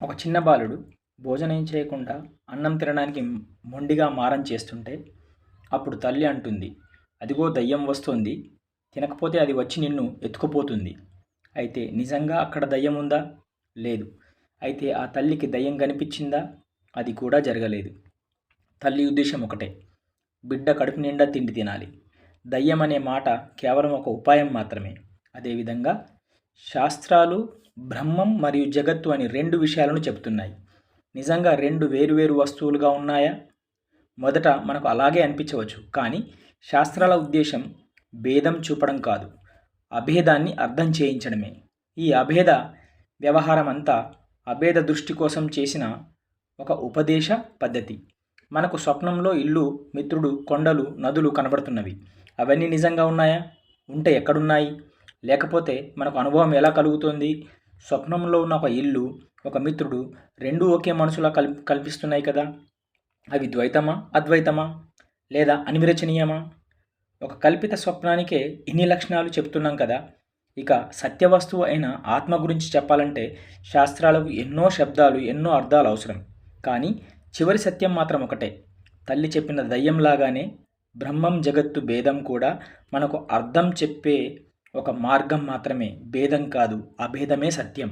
ఒక చిన్న బాలుడు భోజనం చేయకుండా అన్నం తినడానికి మొండిగా మారం చేస్తుంటే అప్పుడు తల్లి అంటుంది, అదిగో దయ్యం వస్తోంది, తినకపోతే అది వచ్చి నిన్ను ఎత్తుకుపోతుంది. అయితే నిజంగా అక్కడ దయ్యం ఉందా? లేదు. అయితే ఆ తల్లికి దయ్యం కనిపించిందా? అది కూడా జరగలేదు. తల్లి ఉద్దేశం ఒకటే, బిడ్డ కడుపు నిండా తిండి తినాలి. దయ్యం అనే మాట కేవలం ఒక ఉపాయం మాత్రమే. అదేవిధంగా శాస్త్రాలు బ్రహ్మం మరియు జగత్తు అని రెండు విషయాలను చెబుతున్నాయి. నిజంగా రెండు వేరువేరు వస్తువులుగా ఉన్నాయా? మొదట మనకు అలాగే అనిపించవచ్చు, కానీ శాస్త్రాల ఉద్దేశం భేదం చూపడం కాదు, అభేదాన్ని అర్థం చేయించడమే. ఈ అభేద వ్యవహారం అంతా అభేద దృష్టి కోసం చేసిన ఒక ఉపదేశ పద్ధతి. మనకు స్వప్నంలో ఇల్లు, మిత్రుడు, కొండలు, నదులు కనబడుతున్నవి. అవన్నీ నిజంగా ఉన్నాయా? ఉంటే ఎక్కడున్నాయి? లేకపోతే మనకు అనుభవం ఎలా కలుగుతుంది? స్వప్నంలో ఉన్న ఒక ఇల్లు, ఒక మిత్రుడు రెండూ ఒకే మనసులా కల్పిస్తున్నాయి కదా. అవి ద్వైతమా, అద్వైతమా, లేదా అనిర్వచనీయమా? ఒక కల్పిత స్వప్నానికే ఇన్ని లక్షణాలు చెప్తున్నాం కదా. ఇక సత్యవస్తువు అయిన ఆత్మ గురించి చెప్పాలంటే శాస్త్రాలకు ఎన్నో శబ్దాలు, ఎన్నో అర్థాలు అవసరం. కానీ చివరి సత్యం మాత్రం ఒకటే. తల్లి చెప్పిన దయ్యంలాగానే బ్రహ్మం జగత్తు భేదం కూడా మనకు అర్థం చెప్పే ఒక మార్గం మాత్రమే. భేదం కాదు, అభేదమే సత్యం.